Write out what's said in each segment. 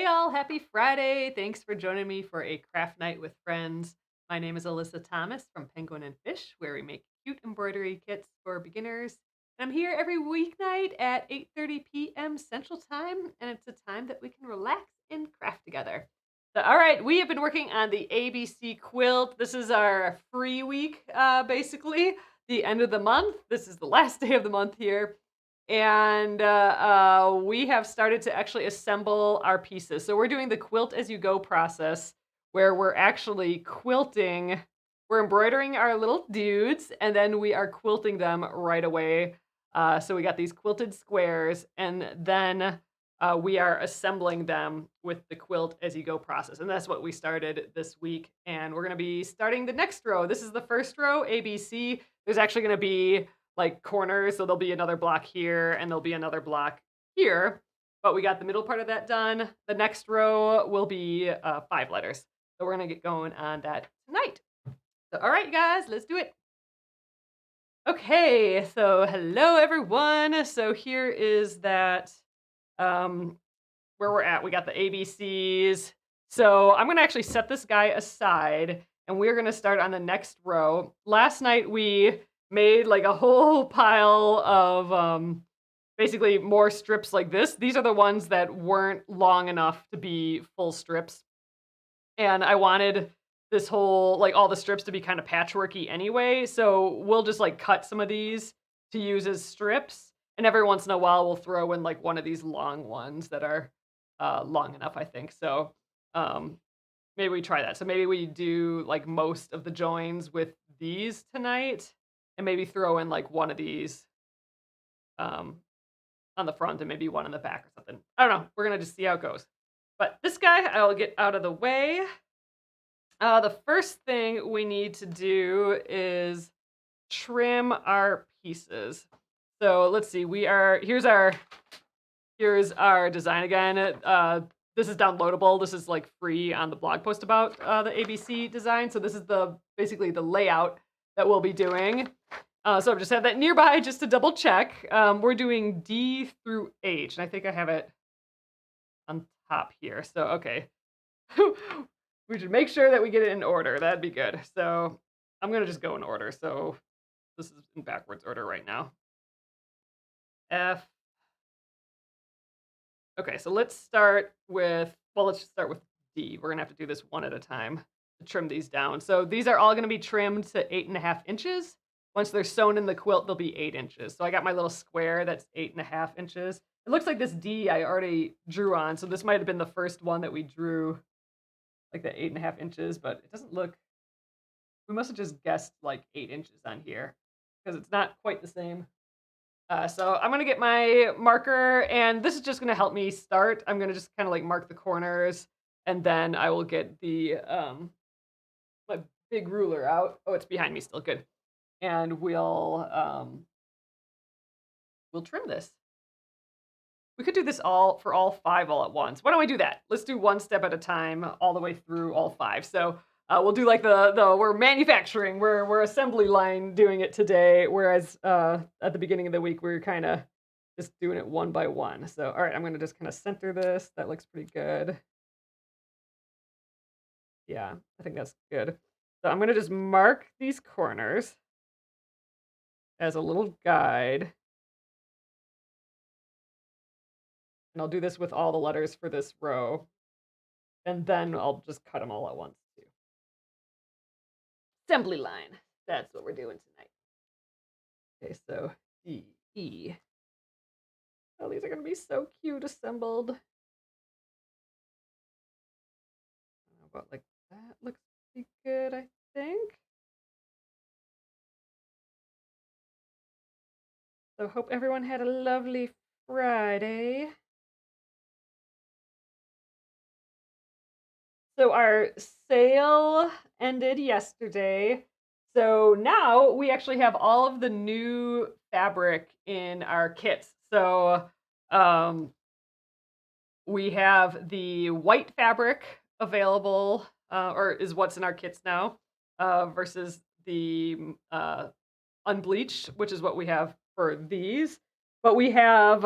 Hey all, happy Friday. Thanks for joining me for a craft night with friends. My name is Alyssa Thomas from Penguin and Fish, where we make cute embroidery kits for beginners. And I'm here every weeknight at 8:30 p.m. Central Time, and it's a time that we can relax and craft together. So, all right, we have been working on the ABC quilt. This is our free week, basically, the end of the month. This is the last day of the month here. And we have started to actually assemble our pieces. So we're doing the quilt as you go process where we're actually quilting, we're embroidering our little dudes, and then we are quilting them right away. So we got these quilted squares, and then we are assembling them with the quilt as you go process. And that's what we started this week. And we're going to be starting the next row. This is the first row, ABC. There's actually going to be like corners, so there'll be another block here and there'll be another block here. But we got the middle part of that done. The next row will be 5 letters. So we're gonna get going on that tonight. So, all right, guys, let's do it. Okay, so hello everyone. So here is that where we're at. We got the ABCs. So I'm gonna actually set this guy aside and we're gonna start on the next row. Last night we made like a whole pile of basically more strips like this. These are the ones that weren't long enough to be full strips. And I wanted this whole, like all the strips to be kind of patchworky anyway. So we'll just like cut some of these to use as strips. And every once in a while, we'll throw in like one of these long ones that are long enough, I think. So um, maybe we try that. So maybe we do like most of the joins with these tonight and maybe throw in like one of these um, on the front and maybe one on the back or something. I don't know. We're going to just see how it goes. But this guy, I'll get out of the way. The first thing we need to do is trim our pieces. So let's see. Here's our design again. This is downloadable. This is like free on the blog post about the ABC design. So this is basically the layout that we'll be doing. So I've just had that nearby just to double check. We're doing D through H, and I think I have it on top here. So okay, we should make sure that we get it in order. That'd be good. So I'm gonna just go in order. So this is in backwards order right now. F. Okay, so let's start with, well, let's just start with D. We're gonna have to do this one at a time to trim these down. So these are all gonna be trimmed to 8.5 inches. Once they're sewn in the quilt, they'll be 8 inches. So I got my little square that's 8.5 inches. It looks like this D I already drew on, so this might have been the first one that we drew, like the 8.5 inches, but it doesn't look, we must have just guessed like 8 inches on here because it's not quite the same. So I'm gonna get my marker, and this is just gonna help me start. I'm gonna just kind of like mark the corners, and then I will get the my big ruler out. Oh, it's behind me still. Good. And we'll trim this. We could do this all for all 5 all at once. Why don't we do that? Let's do one step at a time, all the way through all 5. So we'll do like the we're manufacturing, we're assembly line doing it today, whereas at the beginning of the week we were kind of just doing it one by one. So all right, I'm gonna just kind of center this. That looks pretty good. Yeah, I think that's good. So I'm gonna just mark these corners as a little guide. And I'll do this with all the letters for this row. And then I'll just cut them all at once too. Assembly line. That's what we're doing tonight. Okay, so D, E. Oh, these are gonna be so cute assembled. How about like that? Looks pretty good, I think. So hope everyone had a lovely Friday. So our sale ended yesterday. So now we actually have all of the new fabric in our kits. So um, we have the white fabric available, or is what's in our kits now, versus the unbleached, which is what we have for these. But we have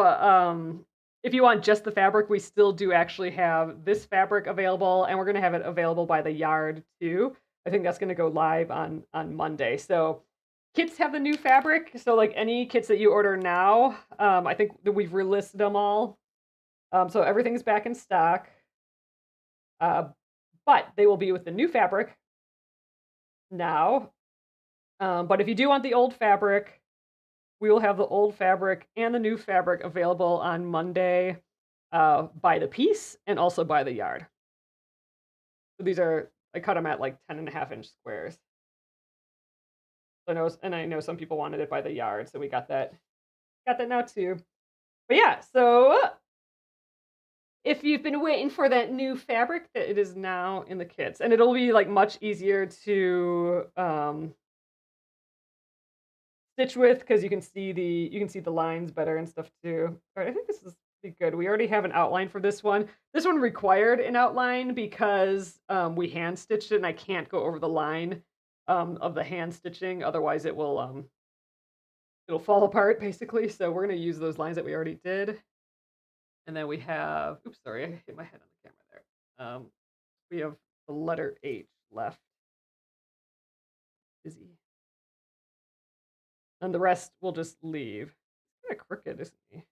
if you want just the fabric, we still do actually have this fabric available, and we're gonna have it available by the yard too. I think that's gonna go live on Monday. So kits have the new fabric. So like any kits that you order now, I think that we've relisted them all. So everything's back in stock. Uh, but they will be with the new fabric now. But if you do want the old fabric, we will have the old fabric and the new fabric available on Monday by the piece and also by the yard. So these are, I cut them at like 10.5-inch squares. I know some people wanted it by the yard, so we got that now too. But yeah, so if you've been waiting for that new fabric, that it is now in the kits, and it'll be like much easier to stitch with because you can see the lines better and stuff too. All right, I think this is pretty good. We already have an outline for this one. This one required an outline because we hand stitched it, and I can't go over the line of the hand stitching, otherwise it will it'll fall apart basically. So we're gonna use those lines that we already did. And then we have, oops, sorry, I hit my head on the camera there. We have the letter H left. Busy. And the rest we'll just leave. It's kind of crooked, isn't he?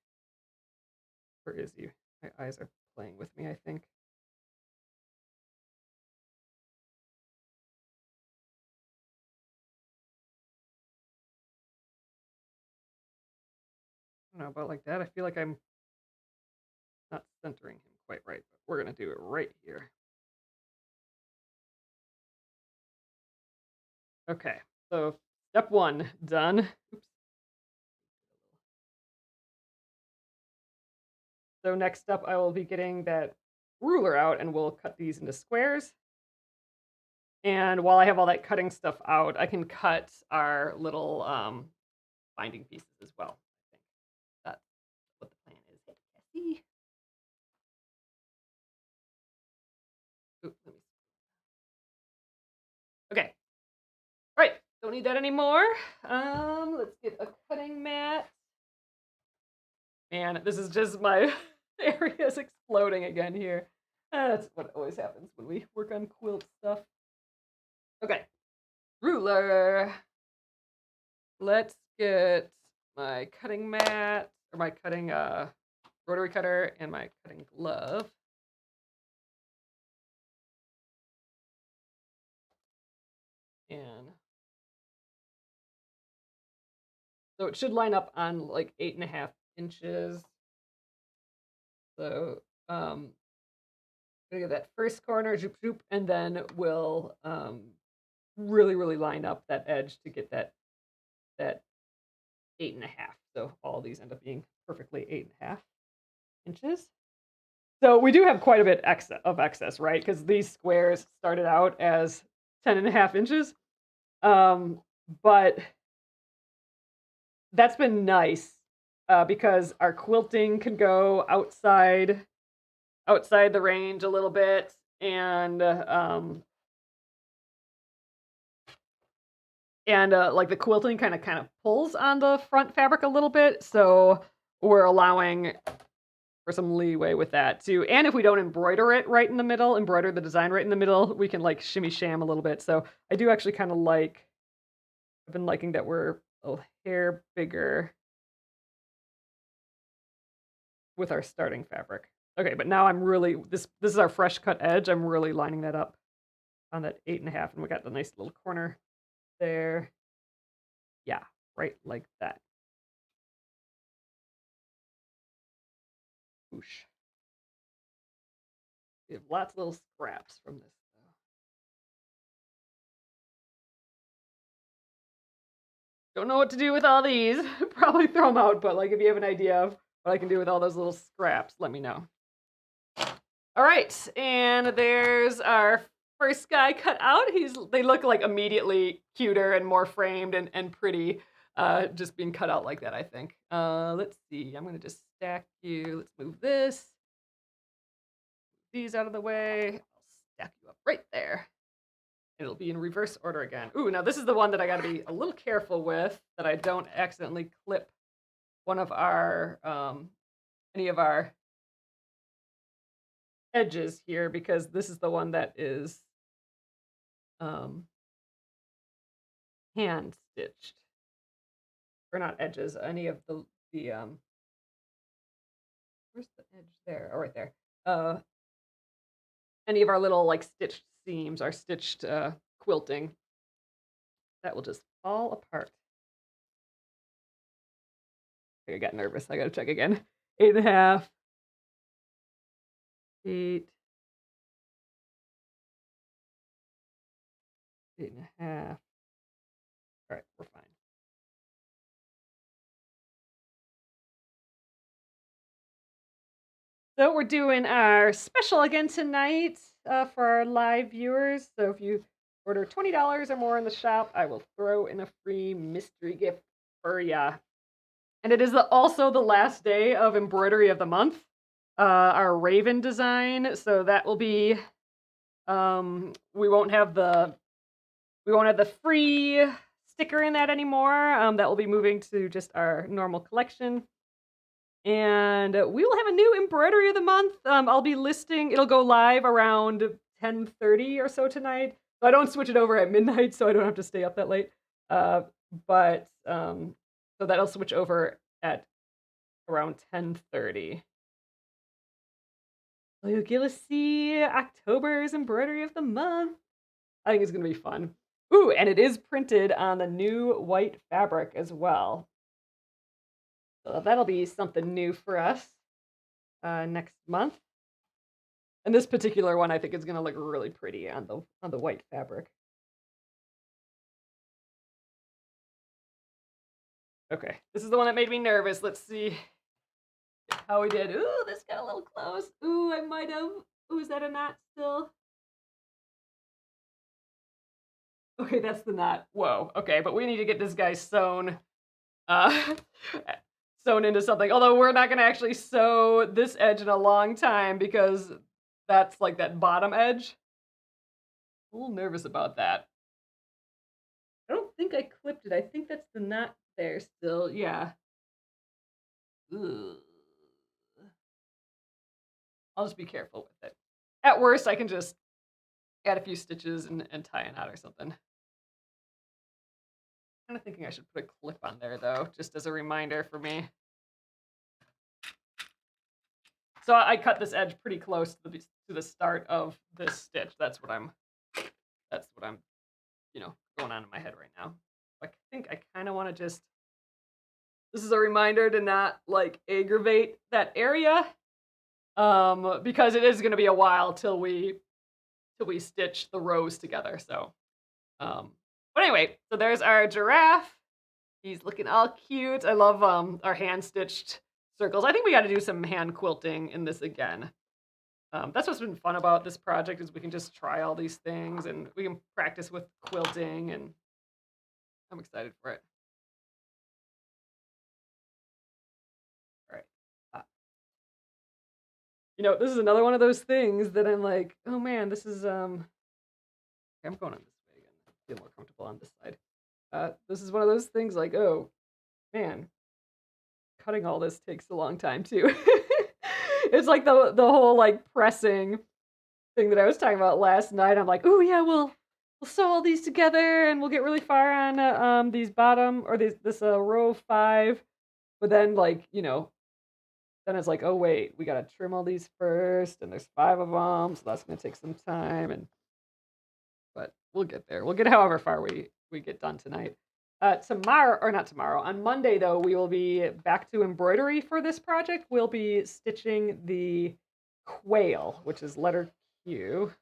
Where is he? My eyes are playing with me, I think. I don't know about like that. I feel like I'm not centering him quite right, but we're gonna do it right here. Okay, so step 1 done. Oops. So next up, I will be getting that ruler out, and we'll cut these into squares. And while I have all that cutting stuff out, I can cut our little binding pieces as well. I think that's what the plan is. Hey, Ooh, let me. Okay. All right. Don't need that anymore. Let's get a cutting mat. Man, this is just my area is exploding again here. That's what always happens when we work on quilt stuff. Okay. Ruler. Let's get my cutting mat, or my cutting rotary cutter, and my cutting glove. And so it should line up on like 8.5 inches. So gonna get that first corner, zoop zoop, and then we'll really line up that edge to get that 8.5. So all these end up being perfectly 8.5 inches. So we do have quite a bit of excess, right? Because these squares started out as 10.5 inches. But that's been nice because our quilting can go outside the range a little bit, and like the quilting kind of pulls on the front fabric a little bit, so we're allowing for some leeway with that too. And if we don't embroider it right in the middle, embroider the design right in the middle, we can like shimmy sham a little bit. So I do actually kind of like, I've been liking that we're a hair bigger with our starting fabric. Okay, but now I'm really, this is our fresh cut edge. I'm really lining that up on that 8.5, and we got the nice little corner there. Yeah, right like that. Whoosh. We have lots of little scraps from this. Don't know what to do with all these. Probably throw them out, but like if you have an idea of what I can do with all those little scraps, let me know. All right, and there's our first guy cut out. They look like immediately cuter and more framed and pretty, just being cut out like that, I think. Let's see, I'm gonna just stack you. Let's move this. These out of the way. I'll stack you up right there. It'll be in reverse order again. Ooh, now this is the one that I gotta be a little careful with, that I don't accidentally clip one of our, any of our edges here because this is the one that is hand stitched. Or not edges, any of the where's the edge there? Oh, right there. Any of our little like stitched seams, our stitched quilting, that will just fall apart. Okay, I got nervous. I gotta check again. 8.5. 8. 8.5. All right, we're fine. So we're doing our special again tonight for our live viewers. So if you order $20 or more in the shop, I will throw in a free mystery gift for ya. And it is also the last day of embroidery of the month, our Raven design. So that will be, we won't have the free sticker in that anymore. That will be moving to just our normal collection. And we will have a new embroidery of the month. I'll be listing, it'll go live around 10:30 or so tonight. So I don't switch it over at midnight, so I don't have to stay up that late. So that'll switch over at around 10:30. So you'll get to see October's embroidery of the month. I think it's gonna be fun. Ooh, and it is printed on the new white fabric as well. So that'll be something new for us next month. And this particular one, I think, is gonna look really pretty on the white fabric. Okay, this is the one that made me nervous. Let's see how we did. Ooh, this got a little close. Ooh, I might have. Ooh, is that a knot still? Okay, that's the knot. Whoa. Okay, but we need to get this guy sewn, uh, sewn into something. Although we're not gonna actually sew this edge in a long time because that's like that bottom edge. A little nervous about that. I don't think I clipped it. I think that's the knot there still. Yeah. Ugh. I'll just be careful with it. At worst, I can just add a few stitches and tie a knot or something. I'm kind of thinking I should put a clip on there though, just as a reminder for me. So I cut this edge pretty close to the start of this stitch. That's what I'm, going on in my head right now. I think I kind of want to just. This is a reminder to not like aggravate that area, because it is going to be a while till we stitch the rows together. So, but anyway, so there's our giraffe. He's looking all cute. I love our hand stitched circles. I think we got to do some hand quilting in this again. That's what's been fun about this project is we can just try all these things and we can practice with quilting, and I'm excited for it. All right. This is another one of those things that I'm like, oh man, this is I'm going on this way again. I feel more comfortable on this side. This is one of those things like, oh man, cutting all this takes a long time too. It's like the whole like pressing thing that I was talking about last night. I'm like, oh yeah, we'll sew all these together and we'll get really far on these bottom or this row 5, but then like then it's like, oh wait, we gotta trim all these first, and there's 5 of them, so that's gonna take some time. But we'll get there. We'll get however far we get done tonight. Tomorrow, or not tomorrow, on Monday though, we will be back to embroidery for this project. We'll be stitching the quail, which is letter Q.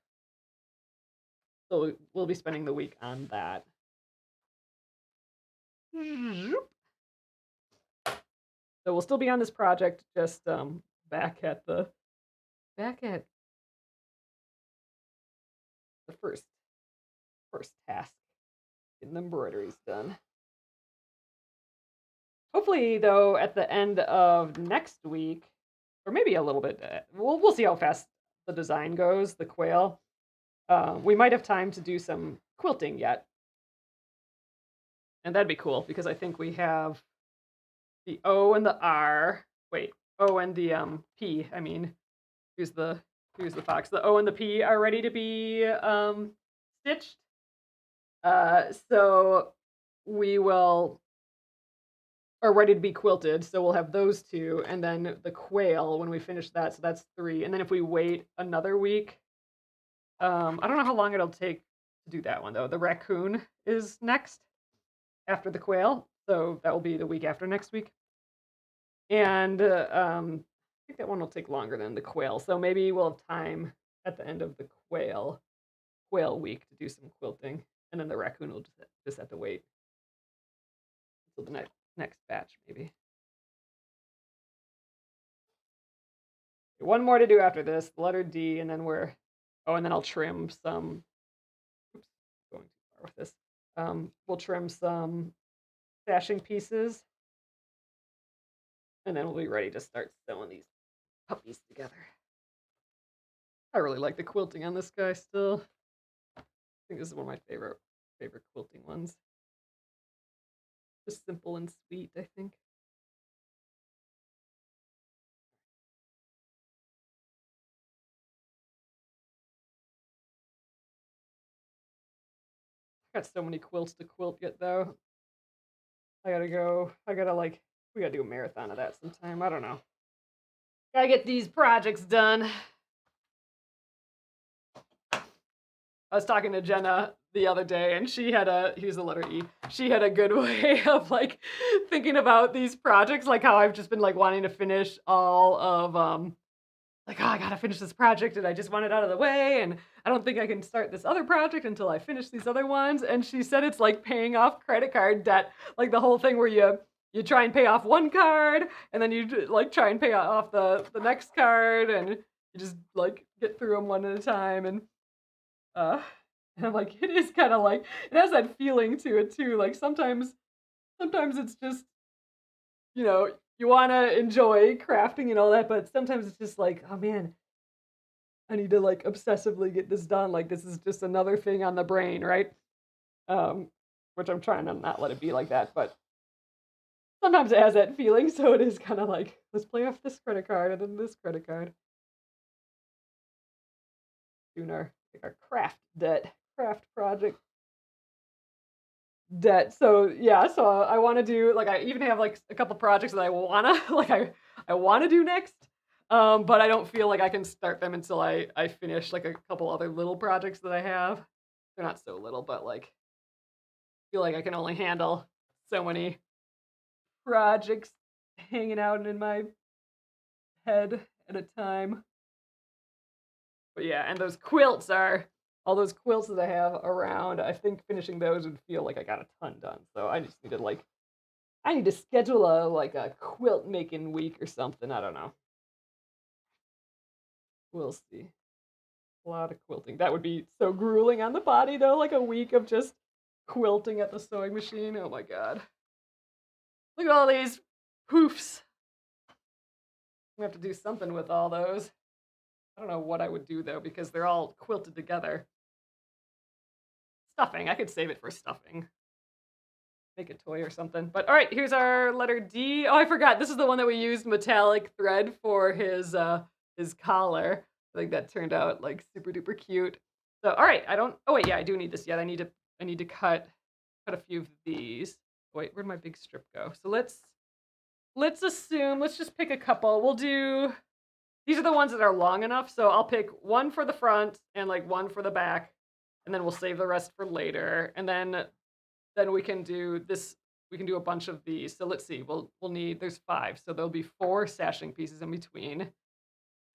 So we'll be spending the week on that. So we'll still be on this project, just back at the first task, getting the embroideries done. Hopefully, though, at the end of next week, or maybe a little bit, we'll see how fast the design goes, the quail. We might have time to do some quilting yet. And that'd be cool, because I think we have the O and the R. Wait, O and the P, I mean. Here's the Here's the fox. The O and the P are ready to be stitched. So we will are ready to be quilted. So we'll have those two, and then the quail when we finish that. So that's 3. And then if we wait another week, I don't know how long it'll take to do that one though. The raccoon is next after the quail, so that will be the week after next week. And I think that one will take longer than the quail. So maybe we'll have time at the end of the quail week to do some quilting, and then the raccoon will just have to wait until the next batch maybe. One more to do after this, the letter D, and then and then I'll trim some. Oops, going too far with this. We'll trim some sashing pieces, and then we'll be ready to start sewing these puppies together. I really like the quilting on this guy still. I think this is one of my favorite quilting ones. Just simple and sweet, I think. I got so many quilts to quilt yet though. We gotta do a marathon of that sometime. I don't know. Gotta get these projects done. I was talking to Jenna the other day, and here's the letter E. She had a good way of like thinking about these projects, like how I've just been like wanting to finish all of like, oh, I gotta finish this project and I just want it out of the way, and I don't think I can start this other project until I finish these other ones. And she said it's like paying off credit card debt, like the whole thing where you try and pay off one card, and then you like try and pay off the next card, and you just like get through them one at a time. Uh, and I'm like, it is kind of like it has that feeling to it too. Like sometimes it's just you want to enjoy crafting and all that, but sometimes it's just like, oh man, I need to like obsessively get this done. Like this is just another thing on the brain, right? Um, which I'm trying to not let it be like that, but sometimes it has that feeling. So it is kind of like, let's play off this credit card and then this credit card. Doing our craft project debt. So yeah, so I want to do like I even have like a couple projects that I wanna I want to do next. But I don't feel like I can start them until I finish like a couple other little projects that I have. They're not so little, but like I feel like I can only handle so many projects hanging out in my head at a time. But yeah, and those quilts are all those quilts that I have around. I think finishing those would feel like I got a ton done. So I just need to I need to schedule a quilt making week or something. I don't know. We'll see. A lot of quilting. That would be so grueling on the body though, like a week of just quilting at the sewing machine. Oh my god. Look at all these poofs. We have to do something with all those. I don't know what I would do though, because they're all quilted together. Stuffing. I could save it for stuffing. Make a toy or something. But all right, here's our letter D. Oh, I forgot. This is the one that we used metallic thread for his collar. I think that turned out like super duper cute. So all right, oh wait, yeah, I do need this yet. I need to cut a few of these. Wait, where'd my big strip go? So let's assume, let's just pick a couple. We'll do these are the ones that are long enough, so I'll pick one for the front and like one for the back, and then we'll save the rest for later. And then we can do this. We can do a bunch of these. So let's see. We'll need. There's 5, so there'll be 4 sashing pieces in between,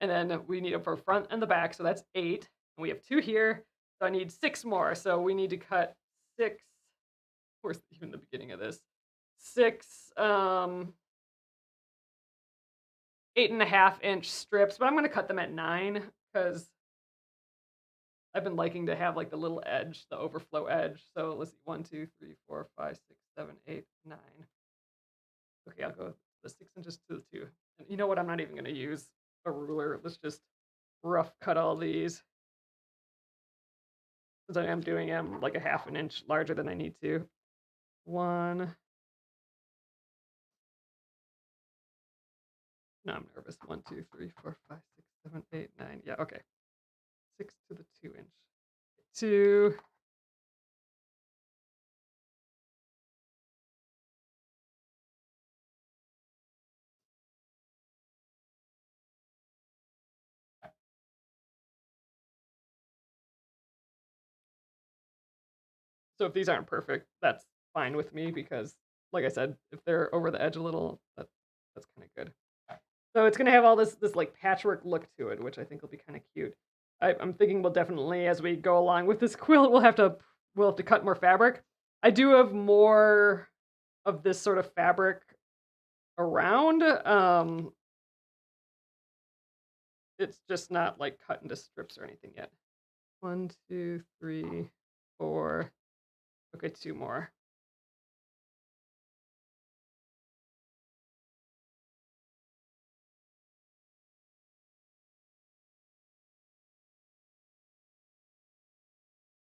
and then we need them for front and the back. So that's 8. And we have 2 here. So I need 6 more. So we need to cut 6. Of course, even the beginning of this, 6 8.5-inch strips. But I'm going to cut them at 9 because I've been liking to have like the little edge, the overflow edge. So let's see, 1, 2, 3, 4, 5, 6, 7, 8, 9. Okay, I'll go the 6 inches to the 2. And you know what? I'm not even going to use a ruler. Let's just rough cut all these. Since I am doing them like a 1/2 inch larger than I need to. 1. No, I'm nervous. 1, 2, 3, 4, 5, 6, 7, 8, 9. Yeah, okay. 6 to the 2-inch. 2. So if these aren't perfect, that's fine with me because, like I said, if they're over the edge a little, that's kind of good. So it's gonna have all this like patchwork look to it, which I think will be kind of cute. I'm thinking we'll definitely, as we go along with this quilt, we'll have to cut more fabric. I do have more of this sort of fabric around. It's just not like cut into strips or anything yet. 1, 2, 3, 4. Okay, 2 more.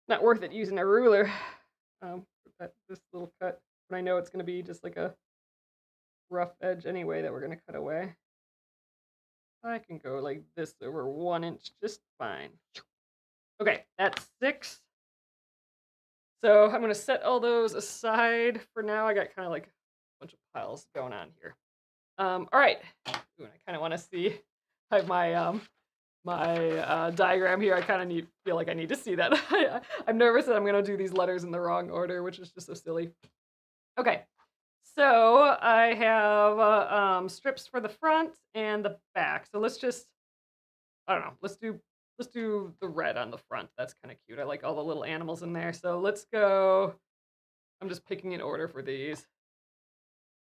Not worth it using a ruler. This little cut, but I know it's going to be just like a rough edge anyway that we're going to cut away. I can go like this over 1 inch just fine. Okay, that's 6. So I'm going to set all those aside for now. I got kind of like a bunch of piles going on here. All right. Ooh, I kind of want to see. I have my diagram here. I kind of feel like I need to see that. I'm nervous that I'm going to do these letters in the wrong order, which is just so silly. Okay, so I have strips for the front and the back. So I don't know, let's do the red on the front. That's kind of cute. I like all the little animals in there. So let's go. I'm just picking an order for these.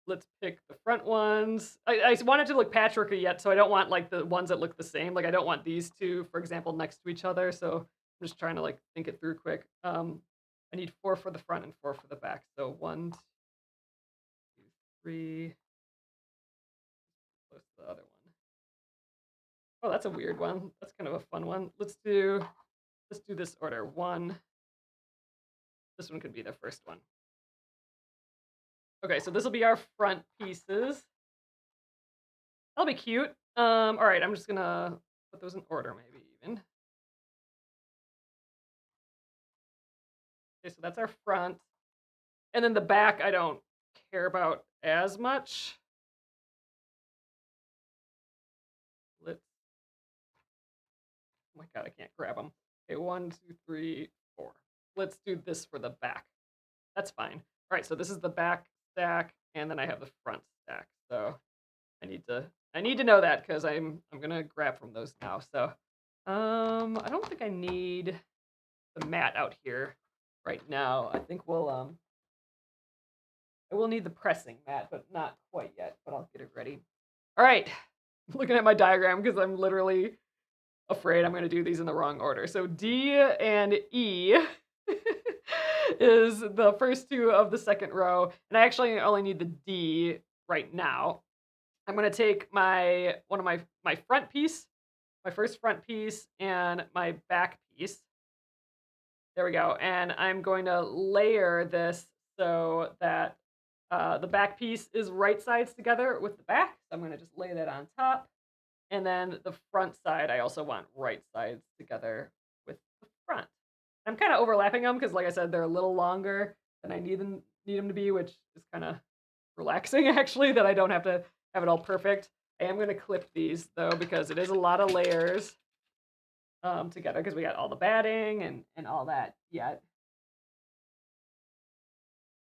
Let's pick the front ones. I wanted to look patchworky yet, so I don't want like the ones that look the same. Like I don't want these two, for example, next to each other. So I'm just trying to like think it through quick. I need 4 for the front and 4 for the back. So 1, 2, 3. What's the other one? Oh, that's a weird one. That's kind of a fun one. Let's do this order. 1. This one could be the first one. Okay, so this will be our front pieces. That'll be cute. All right, I'm just gonna put those in order, maybe even. Okay, so that's our front, and then the back I don't care about as much. Let's. Oh my god, I can't grab them. Okay, 1, 2, 3, 4. Let's do this for the back. That's fine. All right, so this is the back stack, and then I have the front stack. So I need to know that because I'm gonna grab from those now. So I don't think I need the mat out here right now. I think I will need the pressing mat, but not quite yet. But I'll get it ready. All right, I'm looking at my diagram because I'm literally afraid I'm gonna do these in the wrong order. So D and E is the first 2 of the second row, and I actually only need the D right now. I'm gonna take one of my front piece, my first front piece, and my back piece. There we go. And I'm going to layer this so that the back piece is right sides together with the back. So I'm going to just lay that on top. And then the front side, I also want right sides together with the front. I'm kind of overlapping them because, like I said, they're a little longer than I need them to be, which is kind of relaxing actually, that I don't have to have it all perfect. I am going to clip these though because it is a lot of layers together because we got all the batting and all that yet.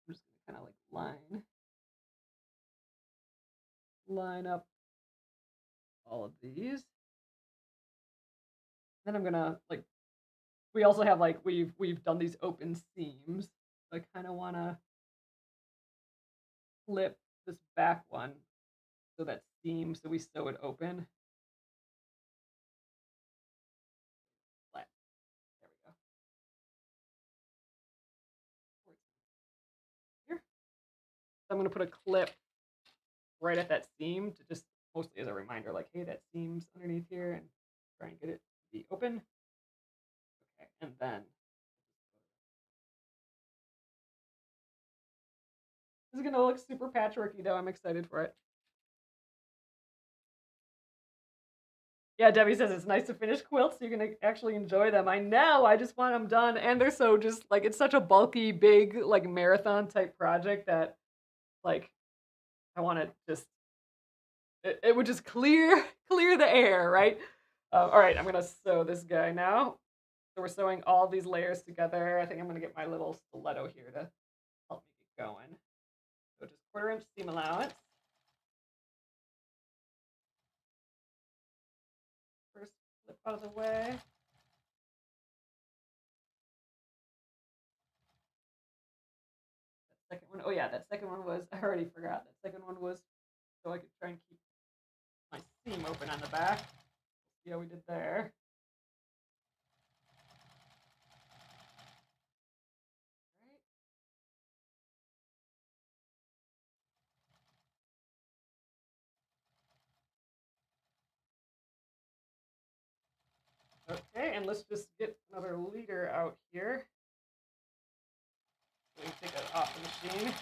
I'm just gonna kind of like line up all of these. Then I'm gonna like we also have like we've done these open seams. So I kind of want to flip this back one so that seam so we sew it open. Flat. There we go. Here. So I'm gonna put a clip right at that seam to just mostly as a reminder, like, hey, that seam's underneath here, and try and get it to be open. Okay, and then this is gonna look super patchworky though. I'm excited for it. Yeah, Debbie says it's nice to finish quilts so you can actually enjoy them. I know, I just want them done, and they're so just like it's such a bulky, big, like marathon type project that like I want to just it would just clear the air, right? All right, I'm gonna sew this guy now. So we're sewing all these layers together. I think I'm gonna get my little stiletto here to help me get going. So just 1/4 inch seam allowance. First flip out of the way. That second one, oh yeah, that second one was, I already forgot. That second one was so I could try and keep my seam open on the back. See how we did there. Okay, and let's just get another leader out here. We can take it off the machine.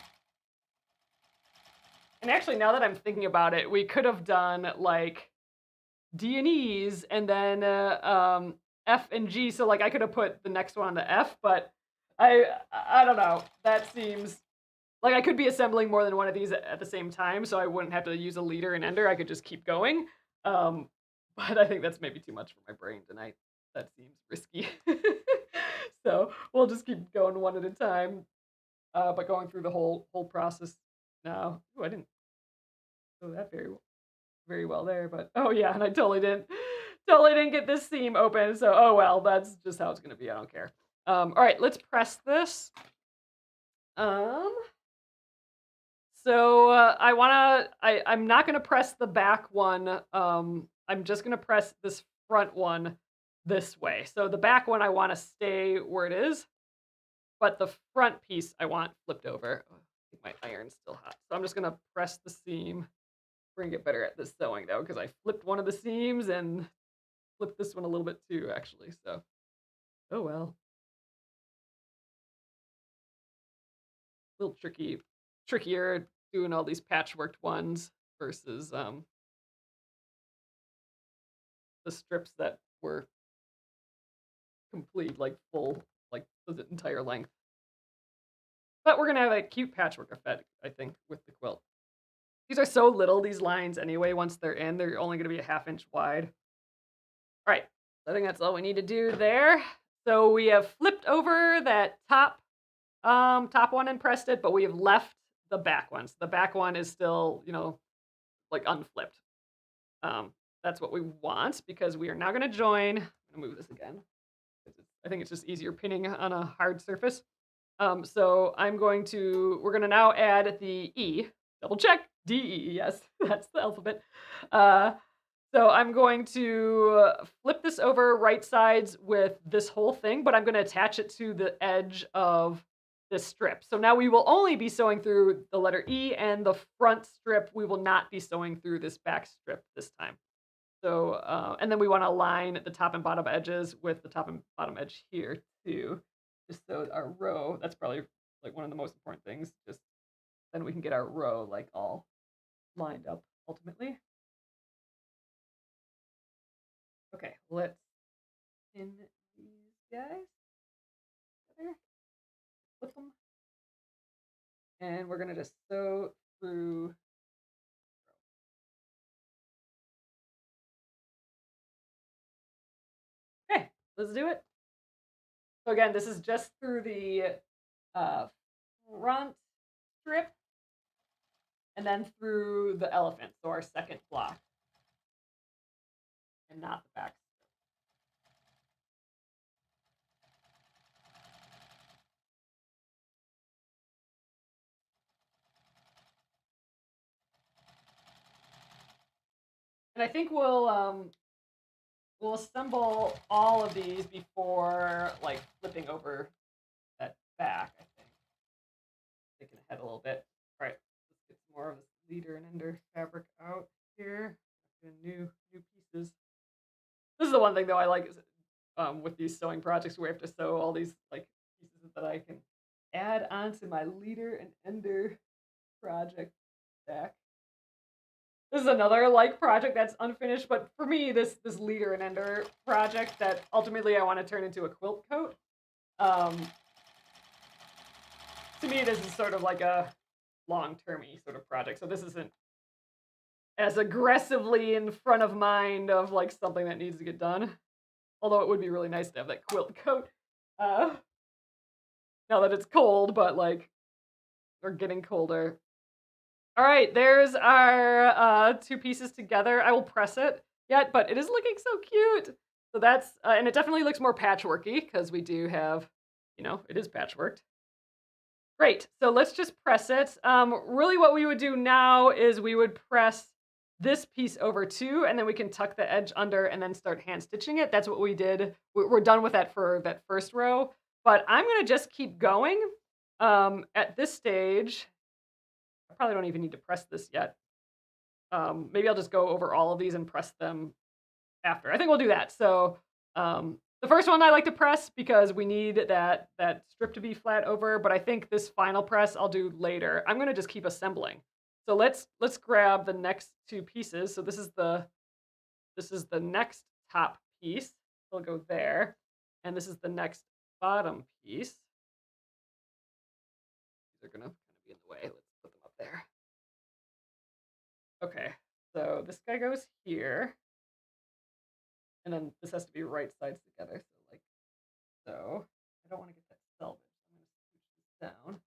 And actually, now that I'm thinking about it, we could have done like D and E's and then F and G. So like I could have put the next one on the F, but I don't know. That seems like I could be assembling more than one of these at the same time, so I wouldn't have to use a leader and ender. I could just keep going. Um, but I think that's maybe too much for my brain tonight. That seems risky. So we'll just keep going one at a time. But going through the whole process now. Ooh, I didn't do that very well there, but oh yeah, and I totally didn't get this seam open. So oh well, that's just how it's gonna be. I don't care. All right, let's press this. Um, so I'm not gonna press the back one. I'm just gonna press this front one this way. So the back one I want to stay where it is, but the front piece I want flipped over. Oh, I think my iron's still hot, so I'm just gonna press the seam. We're gonna get better at this sewing though, because I flipped one of the seams and flipped this one a little bit too, actually. So, oh well, a little trickier doing all these patchworked ones versus the strips that were complete, like full, like the entire length. But we're gonna have a cute patchwork effect, I think, with the quilt. These are so little, these lines anyway. Once they're in, they're only gonna be a 1/2 inch wide. All right, I think that's all we need to do there. So we have flipped over that top one and pressed it, but we have left the back one. So the back one is still, like unflipped. That's what we want because we are now going to join. I'm going to move this again. I think it's just easier pinning on a hard surface. So we're going to now add the E. Double check. D-E, yes, that's the alphabet. So I'm going to flip this over right sides with this whole thing, but I'm going to attach it to the edge of this strip. So now we will only be sewing through the letter E, and the front strip, we will not be sewing through this back strip this time. So, and then we want to align the top and bottom edges with the top and bottom edge here too, just so our row, that's probably like one of the most important things, just then we can get our row like all lined up ultimately. Okay, let's pin these guys together, flip them, and we're gonna just sew through. Okay, let's do it. So again, this is just through the front strip and then through the elephant, so our second block, and not the back. And I think we'll assemble all of these before like flipping over that back. I think thinking ahead a little bit. All right, let's get some more of this leader and ender fabric out here. New pieces. This is the one thing though I like is with these sewing projects where I have to sew all these like pieces that I can add onto my leader and ender project stack. This is another like project that's unfinished, but for me, this leader and ender project that ultimately I want to turn into a quilt coat. Um, to me, this is sort of like a long-termy sort of project. So this isn't as aggressively in front of mind of like something that needs to get done. Although it would be really nice to have that quilt coat. Uh, now that it's cold, but like we're getting colder. All right, there's our two pieces together. I will press it yet, but it is looking so cute. So that's and it definitely looks more patchworky because we do have, it is patchworked. Great. So let's just press it. Really, what we would do now is we would press this piece over too, and then we can tuck the edge under and then start hand stitching it. That's what we did. We're done with that for that first row, but I'm gonna just keep going. At this stage, I probably don't even need to press this yet. Maybe I'll just go over all of these and press them after. I think we'll do that. So the first one I like to press because we need that strip to be flat over, but I think this final press I'll do later. I'm gonna just keep assembling. So let's grab the next two pieces. So this is the next top piece. We'll go there. And this is the next bottom piece. They're gonna kind of be in the way. Let's put them up there. Okay, so this guy goes here. And then this has to be right sides together. So like so. I don't want to get that selvage. I'm going to switch this down.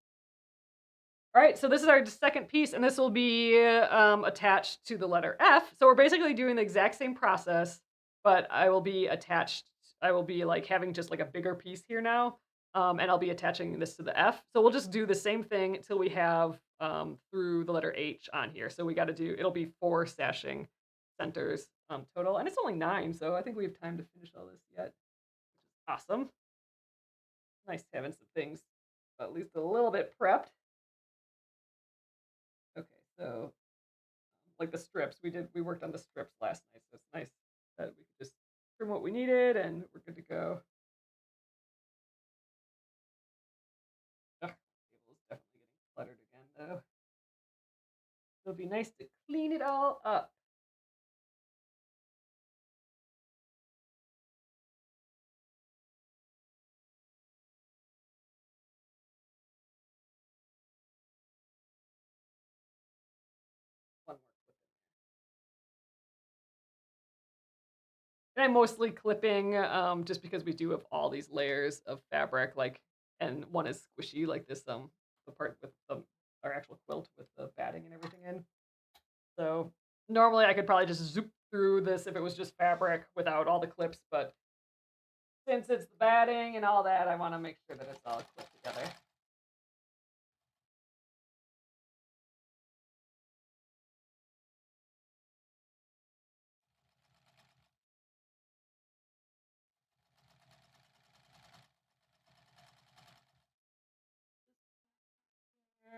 All right, so this is our second piece, and this will be attached to the letter F. So we're basically doing the exact same process, but I will be attached. I will be like having just like a bigger piece here now, and I'll be attaching this to the F. So we'll just do the same thing until we have through the letter H on here. So we got to do, it'll be 4 sashing centers total, and it's only 9, so I think we have time to finish all this yet. Awesome. Nice having some things at least a little bit prepped. Okay, so like the strips, we worked on the strips last night, so it's nice that we could just trim what we needed and we're good to go. Ugh, the table's definitely getting cluttered again though. It'll be nice to clean it all up. One more clip. And I'm mostly clipping just because we do have all these layers of fabric, like, and one is squishy, like this the part with our actual quilt with the batting and everything in. So normally I could probably just zoop through this if it was just fabric without all the clips, but since it's the batting and all that, I want to make sure that it's all clipped together.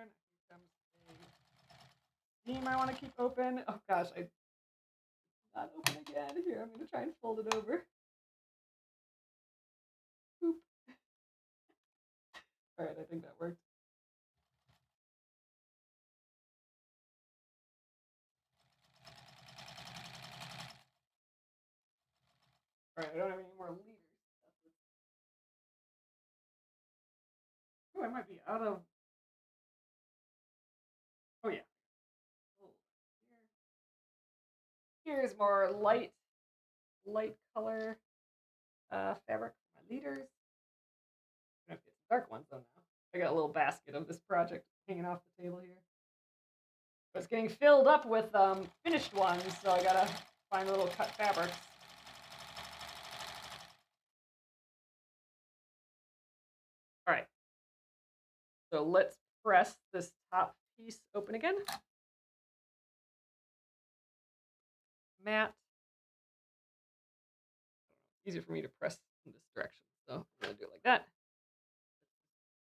And here comes a seam I want to keep open. Oh gosh, not open again. Here, I'm going to try and fold it over. Oop. All right, I think that worked. All right, I don't have any more leaders. Oh, I might be out of. Oh yeah. Oh, here's more light color fabric for my leaders. I'm gonna get some dark ones though now. I got a little basket of this project hanging off the table here. But it's getting filled up with finished ones, so I gotta find little cut fabrics. All right. So let's press this top piece open again. Matte. Easier for me to press in this direction, so I'm gonna do it like that.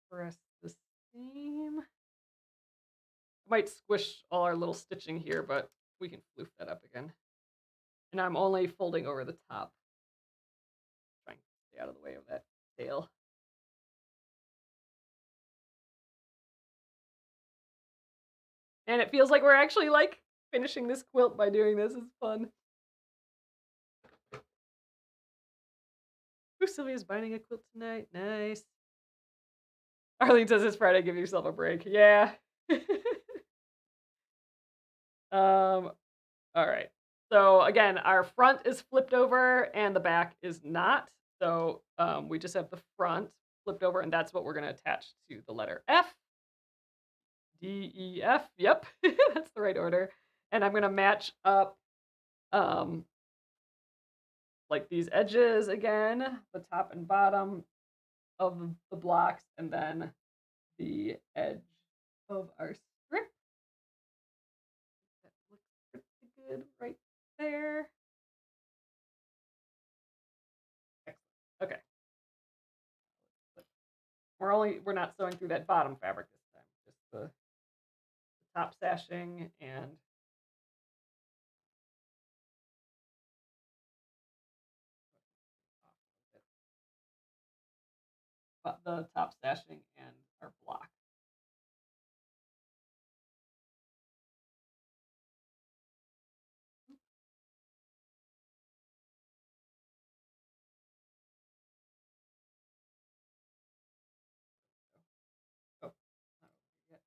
Press the seam. I might squish all our little stitching here, but we can floof that up again. And I'm only folding over the top, trying to stay out of the way of that tail. And it feels like we're actually like finishing this quilt by doing this. It's fun. Ooh, Sylvia's binding a quilt tonight. Nice. Arlene says it's Friday. Give yourself a break. Yeah. All right. So again, our front is flipped over and the back is not. So we just have the front flipped over, and that's what we're going to attach to the letter F. D, E, F. Yep, that's the right order. And I'm going to match up like these edges again, the top and bottom of the blocks, and then the edge of our strip. That looks pretty good right there. Excellent. Okay. We're not sewing through that bottom fabric this time, just the top sashing and the top sashing and our block. Oh, not over yet.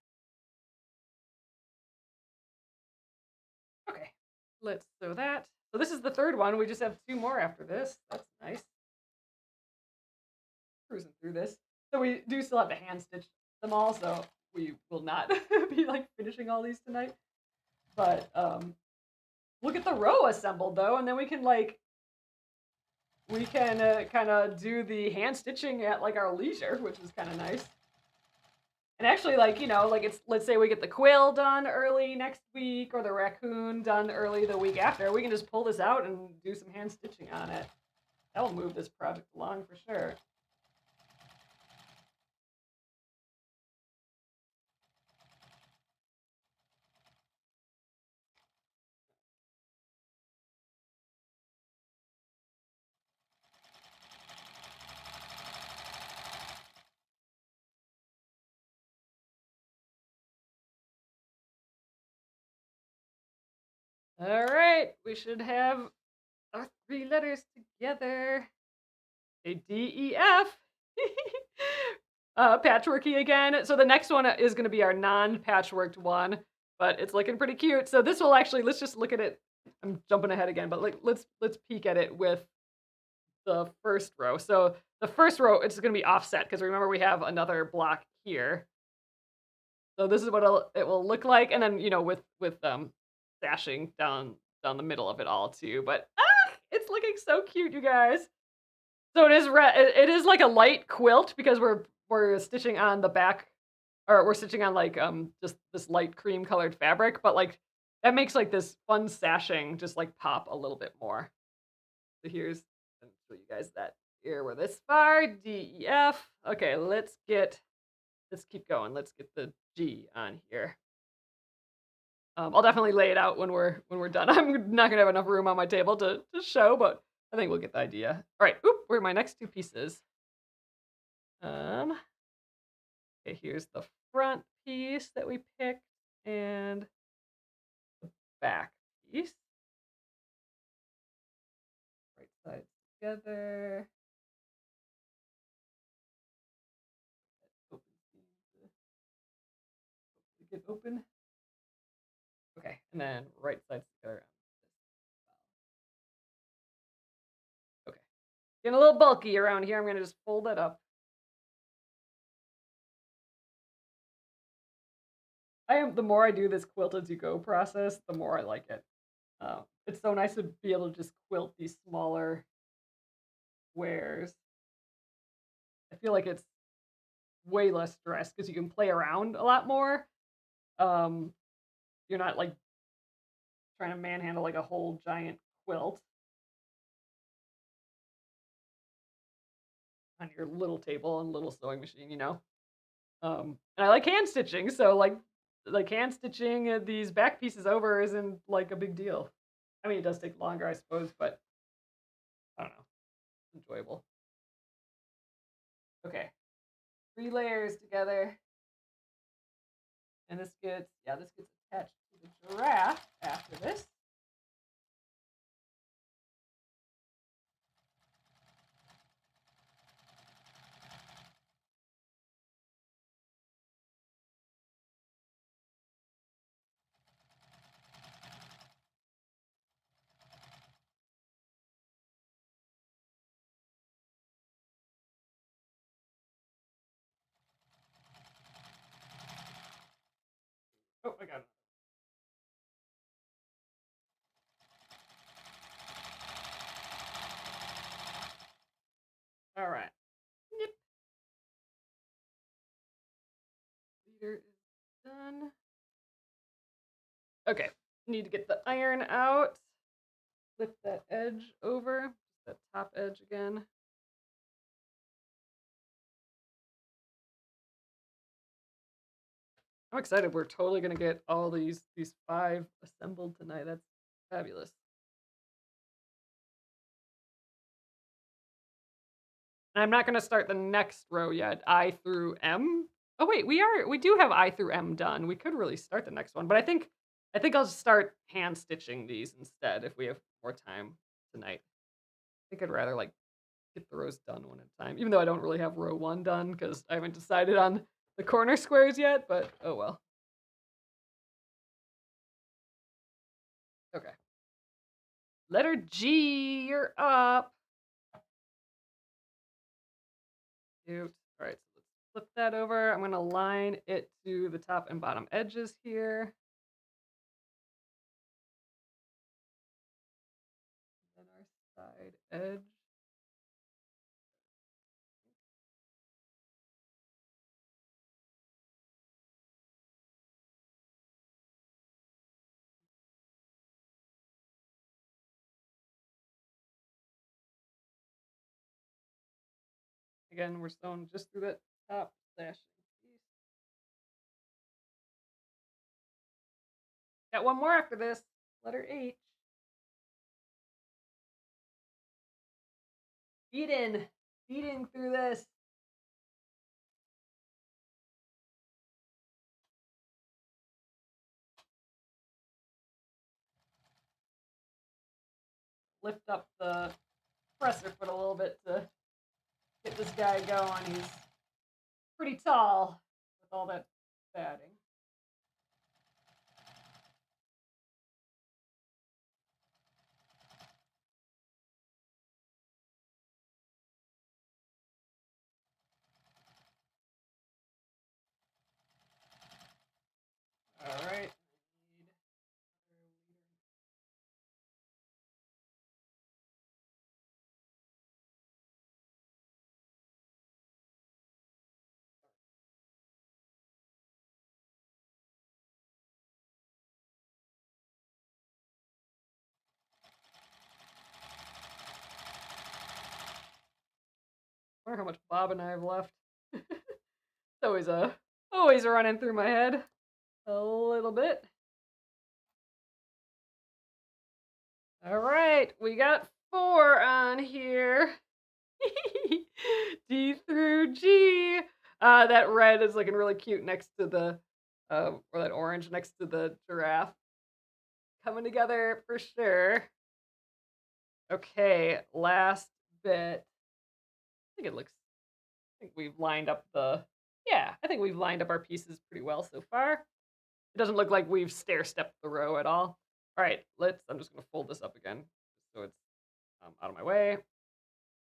Okay, let's sew that. So this is the third one. We just have 2 more after this. That's nice. Cruising through this. So we do still have to hand stitch them all, so we will not be like finishing all these tonight. But we'll get the row assembled though, and then we can kind of do the hand stitching at like our leisure, which is kind of nice. And actually, like, let's say we get the quill done early next week or the raccoon done early the week after. We can just pull this out and do some hand stitching on it. That will move this project along for sure. All right, we should have our 3 letters together. A D, E, F. Patchworky again. So the next one is going to be our non-patchworked one, but it's looking pretty cute. So this will actually, let's just look at it. I'm jumping ahead again, but let's peek at it with the first row. So the first row, it's going to be offset because remember we have another block here. So this is what it will look like, and then with sashing down the middle of it all too. But it's looking so cute, you guys. So it is it is like a light quilt because we're stitching on the back, or we're stitching on like just this light cream colored fabric, but like that makes like this fun sashing just like pop a little bit more. So here's, I'll show you guys that here. We're this far, D, E, F. Okay, let's keep going. Let's get the G on here. I'll definitely lay it out when we're done. I'm not gonna have enough room on my table to show, but I think we'll get the idea. All right, where are my next 2 pieces? Okay, here's the front piece that we picked and the back piece. Right sides together. Open seam to get open. Okay, and then right sides together. Okay, getting a little bulky around here. I'm gonna just fold it up. The more I do this quilt as you go process, the more I like it. It's so nice to be able to just quilt these smaller squares. I feel like it's way less stress because you can play around a lot more. You're not like trying to manhandle like a whole giant quilt on your little table and little sewing machine. And I like hand stitching, so like hand stitching these back pieces over isn't like a big deal. I mean, it does take longer, I suppose, but I don't know, it's enjoyable. Okay, 3 layers together, and this gets attached to the giraffe after this. Oh, I got it. All right. Yep. Leader is done. Okay. Need to get the iron out. Flip that edge over. That top edge again. I'm excited. We're totally gonna get all these 5 assembled tonight. That's fabulous. And I'm not gonna start the next row yet. I through M. Oh wait, we do have I through M done. We could really start the next one, but I think I'll just start hand stitching these instead if we have more time tonight. I think I'd rather like get the rows done one at a time, even though I don't really have row 1 done because I haven't decided on the corner squares yet, but oh well. Okay. Letter G, you're up. Cute. All right, so let's flip that over. I'm gonna line it to the top and bottom edges here. Then our side edge. Again, we're sewing just through that top slashing piece. Got one more after this. Letter H. Feeding through this. Lift up the presser foot a little bit to get this guy going. He's pretty tall with all that padding. All right. I wonder how much bobbin I have left. It's always running through my head a little bit. All right, we got 4 on here. D through G. That red is looking really cute next to the, or that orange next to the giraffe. Coming together for sure. Okay, last bit. I think we've lined up our pieces pretty well so far. It doesn't look like we've stair-stepped the row at all. All right, I'm just gonna fold this up again so it's out of my way.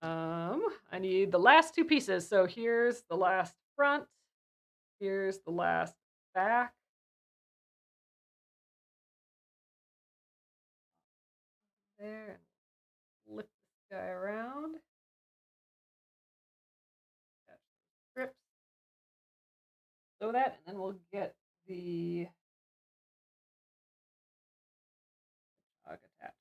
I need the last 2 pieces. So here's the last front. Here's the last back. There. Lift this guy around. Attach the strips. Sew that, and then we'll get the jog attached.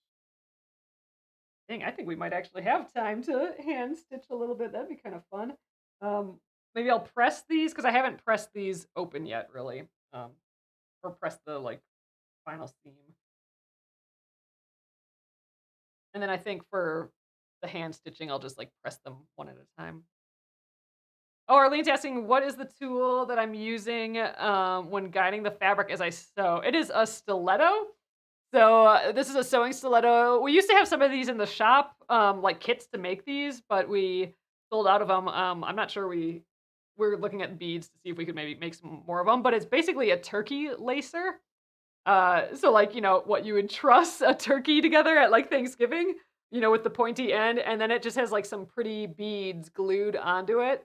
Dang, I think we might actually have time to hand stitch a little bit. That'd be kind of fun. Maybe I'll press these because I haven't pressed these open yet, really. Or press the like final seam. And then I think for the hand stitching, I'll just like press them one at a time. Oh, Arlene's asking, what is the tool that I'm using when guiding the fabric as I sew? It is a stiletto. So this is a sewing stiletto. We used to have some of these in the shop, like kits to make these, but we sold out of them. I'm not sure we're looking at beads to see if we could maybe make some more of them, but it's basically a turkey lacer. So like, what you would truss a turkey together at like Thanksgiving, with the pointy end, and then it just has like some pretty beads glued onto it.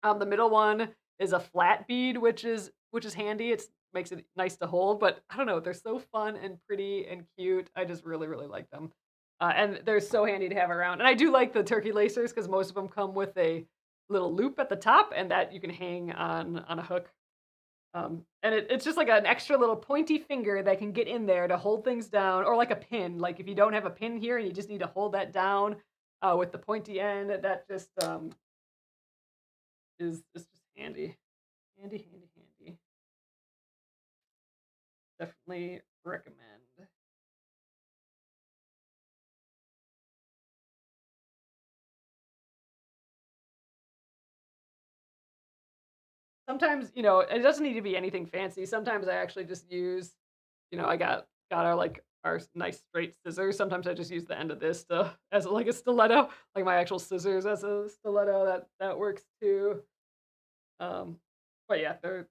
The middle one is a flat bead, which is handy. It's makes it nice to hold, but I don't know, they're so fun and pretty and cute. I just really, really like them. And they're so handy to have around. And I do like the turkey lacers because most of them come with a little loop at the top and that you can hang on a hook. And it's just like an extra little pointy finger that can get in there to hold things down, or like a pin. Like if you don't have a pin here and you just need to hold that down with the pointy end, that just is just handy. Handy, handy, handy. Definitely recommend. Sometimes, it doesn't need to be anything fancy. Sometimes I actually just use, I got our nice straight scissors. Sometimes I just use the end of this to as like a stiletto, like my actual scissors as a stiletto. That works too. Um, but yeah, they're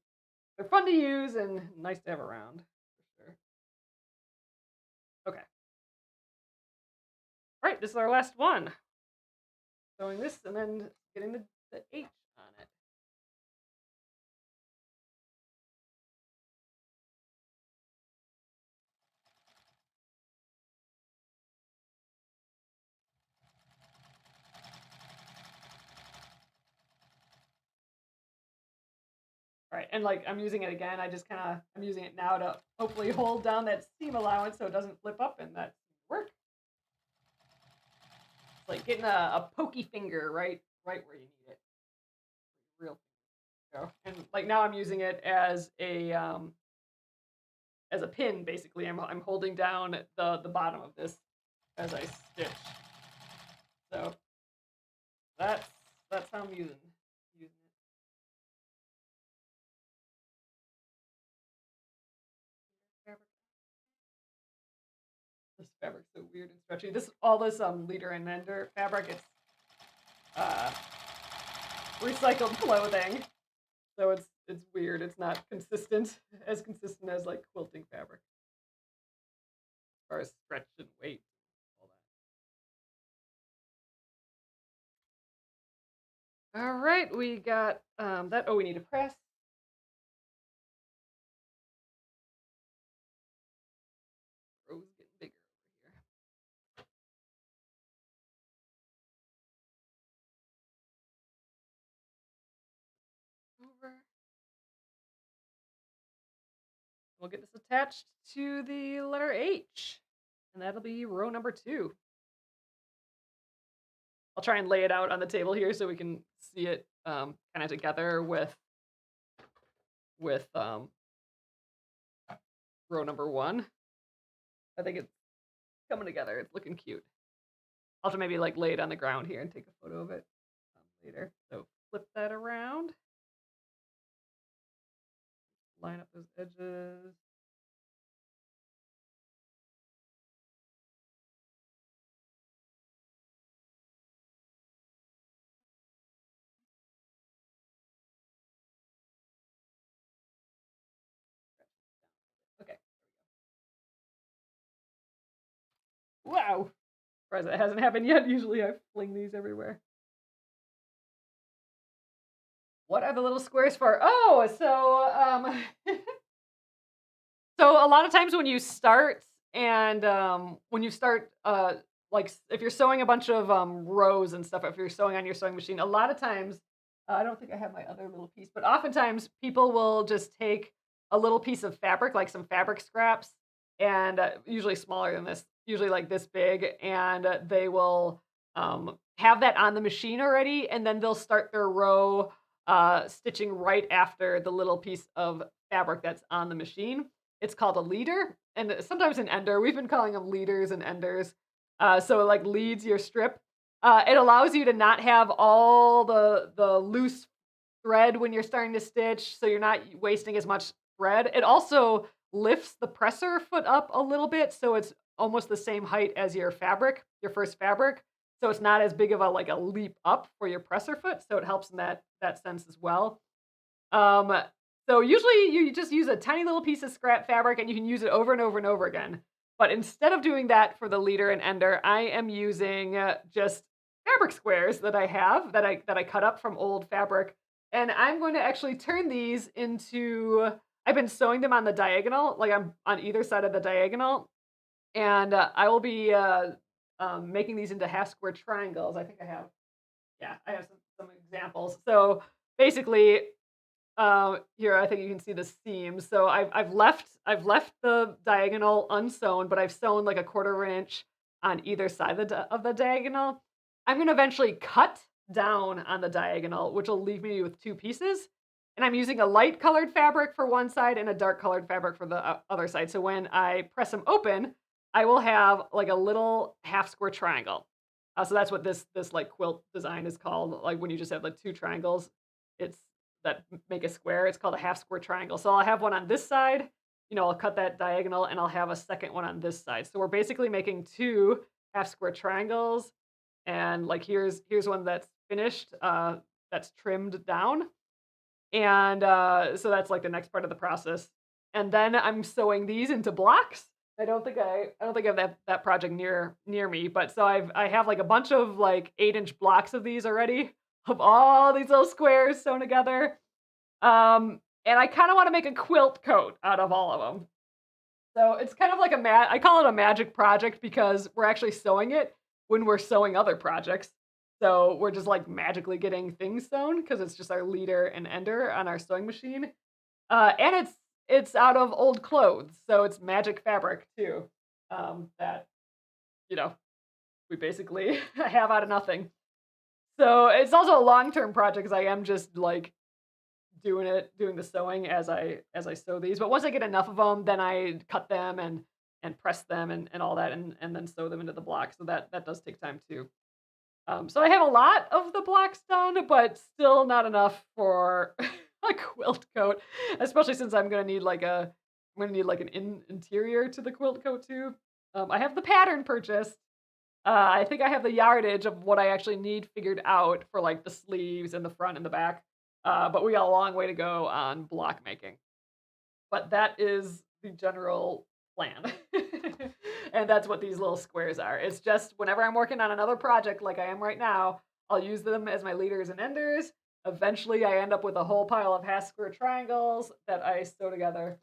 fun to use and nice to have around for sure. Okay, all right, this is our last one. Sewing this and then getting the H on it. Right, and, like, I'm using it again, I'm using it now to hopefully hold down that seam allowance so it doesn't flip up, and that work. It's like getting a pokey finger right where you need it. Real go. And, like, now I'm using it as a pin, basically. I'm holding down the bottom of this as I stitch. So that's how I'm using it. This fabric's so weird and stretchy. All this leader and mender fabric, it's uh recycled clothing. So it's weird. It's not as consistent as like quilting fabric as far as stretch and weight, all that. All right, we got that. Oh, we need to press. Row's getting bigger over. We'll get this attached to the letter H, and that'll be row number 2. I'll try and lay it out on the table here so we can see it kind of together with row number 1. I think it's coming together. It's looking cute. I'll have to maybe like lay it on the ground here and take a photo of it later. So flip that around. Line up those edges. Okay. Wow. Surprised that hasn't happened yet. Usually I fling these everywhere. What are the little squares for? Oh, so so a lot of times when you start like if you're sewing a bunch of rows and stuff, if you're sewing on your sewing machine, a lot of times I don't think I have my other little piece, but oftentimes people will just take a little piece of fabric, like some fabric scraps, and usually smaller than this, usually like this big, and they will have that on the machine already, and then they'll start their row stitching right after the little piece of fabric that's on the machine. It's called a leader, and sometimes an ender. We've been calling them leaders and enders. So it like leads your strip. It allows you to not have all the loose thread when you're starting to stitch, so you're not wasting as much thread. It also lifts the presser foot up a little bit, so it's almost the same height as your fabric, your first fabric. So it's not as big of a like a leap up for your presser foot, so it helps in that sense as well. Um, so usually you just use a tiny little piece of scrap fabric and you can use it over and over and over again. But instead of doing that for the leader and ender, I am using just fabric squares that I have that I cut up from old fabric, and I'm going to actually turn these into. I've been sewing them on the diagonal, like I'm on either side of the diagonal, and I will be making these into half square triangles. I think I have, yeah, I have some examples. So basically, here, I think you can see the seams. So I've left the diagonal unsewn, but I've sewn like a quarter of an inch on either side of the diagonal. I'm gonna eventually cut down on the diagonal, which will leave me with two pieces. And I'm using a light colored fabric for one side and a dark colored fabric for the other side. So when I press them open, I will have like a little half square triangle. So that's what this like quilt design is called. Like when you just have like two triangles, it's that make a square. It's called a half square triangle. So I'll have one on this side, I'll cut that diagonal and I'll have a second one on this side. So we're basically making two half square triangles. And like here's one that's finished, that's trimmed down. And so that's like the next part of the process. And then I'm sewing these into blocks. I don't think I have that project near me, but so I have like a bunch of like 8-inch blocks of these already of all these little squares sewn together. And I kind of want to make a quilt coat out of all of them. So it's kind of like I call it a magic project because we're actually sewing it when we're sewing other projects. So we're just like magically getting things sewn because it's just our leader and ender on our sewing machine. And it's out of old clothes, so it's magic fabric too. That you know we basically have out of nothing. So it's also a long term project because I am just like doing the sewing as I sew these. But once I get enough of them, then I cut them and press them and all that and then sew them into the block. So that does take time too. So I have a lot of the blocks done, but still not enough for a quilt coat, especially since I'm gonna need like an interior to the quilt coat too. I have the pattern purchased. I think I have the yardage of what I actually need figured out for like the sleeves and the front and the back. But we got a long way to go on block making. But that is the general plan. And that's what these little squares are. It's just whenever I'm working on another project like I am right now, I'll use them as my leaders and enders. Eventually, I end up with a whole pile of half square triangles that I sew together.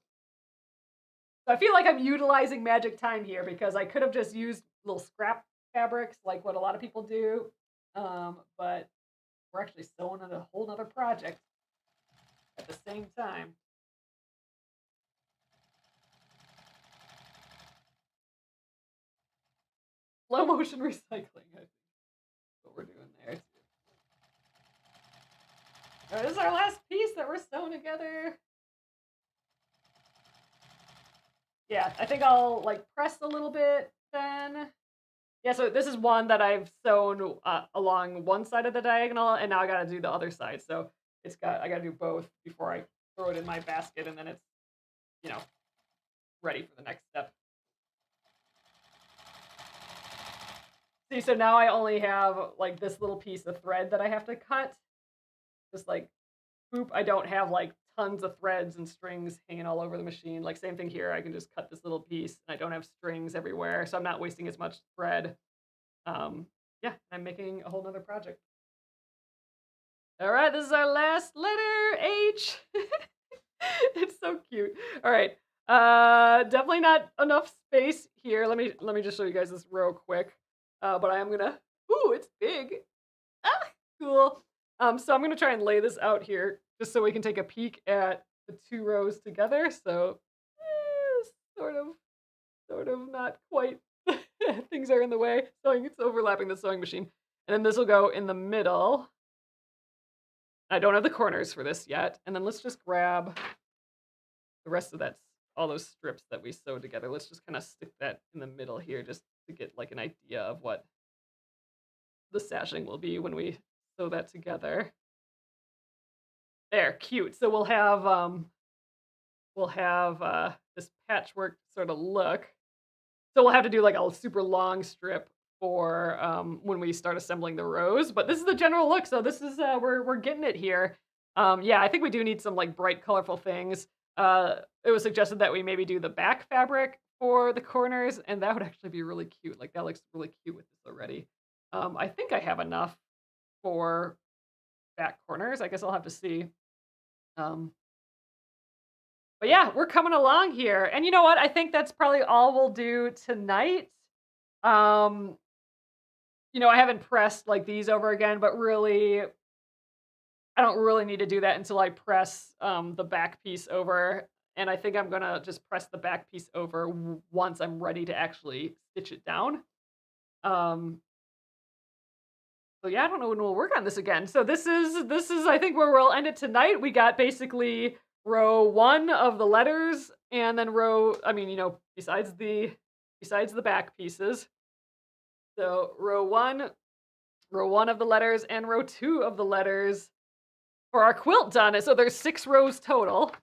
So I feel like I'm utilizing magic time here because I could have just used little scrap fabrics like what a lot of people do. But we're actually sewing on a whole nother project at the same time. Slow motion recycling, I think, what we're doing there. Oh, this is our last piece that we're sewing together. Yeah, I think I'll like press a little bit then. Yeah, so this is one that I've sewn along one side of the diagonal, and now I got to do the other side. So I got to do both before I throw it in my basket, and then it's you know ready for the next step. See, so now I only have like this little piece of thread that I have to cut. Just like boop, I don't have like tons of threads and strings hanging all over the machine. Like same thing here, I can just cut this little piece, and I don't have strings everywhere, so I'm not wasting as much thread. Yeah, I'm making a whole nother project. All right, this is our last letter, H. It's so cute. All right. Definitely not enough space here. Let me just show you guys this real quick. But I am gonna. Ooh, it's big. Ah, cool. So I'm gonna try and lay this out here just so we can take a peek at the two rows together. So, sort of, not quite. Things are in the way. Sewing, it's overlapping the sewing machine, and then this will go in the middle. I don't have the corners for this yet. And then let's just grab the rest of that, all those strips that we sewed together. Let's just kind of stick that in the middle here just to get like an idea of what the sashing will be when we sew that together. There, cute. So we'll have this patchwork sort of look. So we'll have to do like a super long strip for when we start assembling the rows. But this is the general look. So this is we're getting it here. Yeah, I think we do need some like bright, colorful things. It was suggested that we maybe do the back fabric for the corners, and that would actually be really cute. Like that looks really cute with this already. I think I have enough for back corners. I guess I'll have to see. Um, but yeah, we're coming along here. And you know what? I think that's probably all we'll do tonight. Um, I haven't pressed like these over again, but really, I don't really need to do that until I press the back piece over. And I think I'm gonna just press the back piece over once I'm ready to actually stitch it down. Um, so yeah, I don't know when we'll work on this again. So this is I think where we'll end it tonight. We got basically row one of the letters, and then besides the back pieces. So row one of the letters, and row two of the letters for our quilt done. So there's 6 rows total.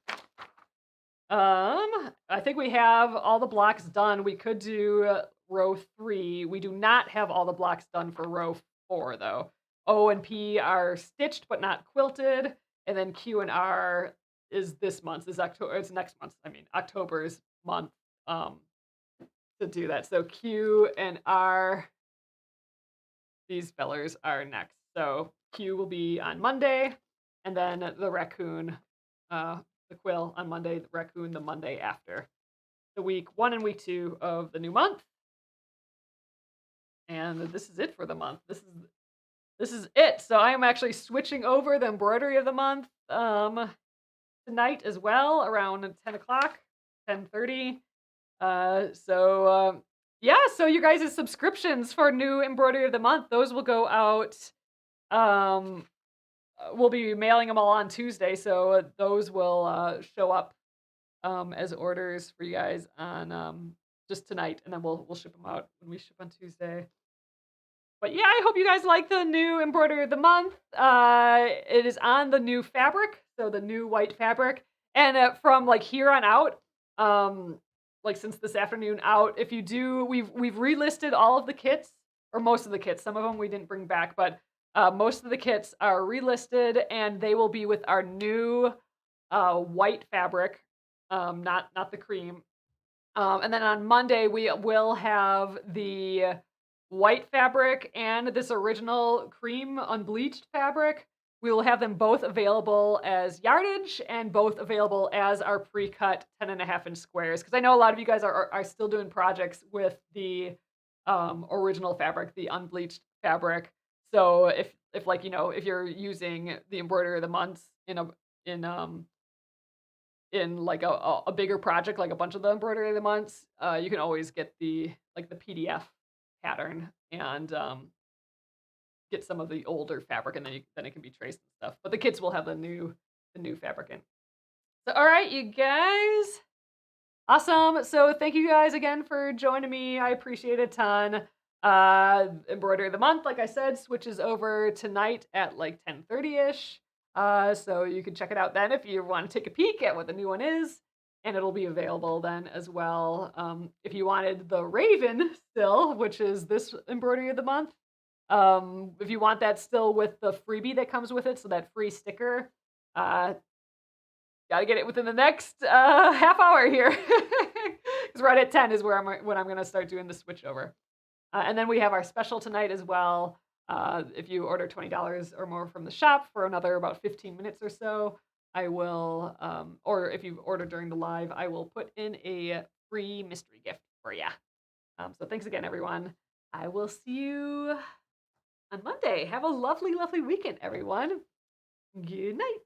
I think we have all the blocks done. We could do row 3. We do not have all the blocks done for row 4 though. O and P are stitched but not quilted, and then Q and R is this month. Is October? It's next month. I mean October's month to do that. So Q and R, these fellers are next. So Q will be on Monday, and then the raccoon, the quill on Monday, the raccoon the Monday after. The week 1 and week 2 of the new month. And this is it for the month. This is it. So I am actually switching over the embroidery of the month tonight as well, around 10 o'clock, 10:30. Yeah, so you guys' subscriptions for new embroidery of the month, those will go out. Um, we'll be mailing them all on Tuesday, so those will show up as orders for you guys on just tonight, and then we'll ship them out when we ship on Tuesday. But yeah, I hope you guys like the new embroidery of the month. It is on the new fabric, so the new white fabric, and from like here on out, like since this afternoon out, if you do, we've relisted all of the kits, or most of the kits. Some of them we didn't bring back, but most of the kits are relisted, and they will be with our new white fabric, not the cream. And then on Monday we will have the white fabric and this original cream unbleached fabric. We will have them both available as yardage and both available as our pre-cut 10.5-inch squares. Because I know a lot of you guys are still doing projects with the original fabric, the unbleached fabric. So if like if you're using the embroidery of the months in in like a bigger project, like a bunch of the embroidery of the months, you can always get the PDF pattern and get some of the older fabric, and then it can be traced and stuff. But the kits will have the new fabric in. So all right, you guys. Awesome. So thank you guys again for joining me. I appreciate it a ton. Embroidery of the month, like I said, switches over tonight at like 10:30ish. So you can check it out then if you want to take a peek at what the new one is, and it'll be available then as well. If you wanted the Raven still, which is this embroidery of the month, if you want that still with the freebie that comes with it, so that free sticker, gotta get it within the next half hour here, because right at 10 is when I'm gonna start doing the switch over. And then we have our special tonight as well. If you order $20 or more from the shop for another about 15 minutes or so, I will, or if you order during the live, I will put in a free mystery gift for you. So thanks again, everyone. I will see you on Monday. Have a lovely, lovely weekend, everyone. Good night.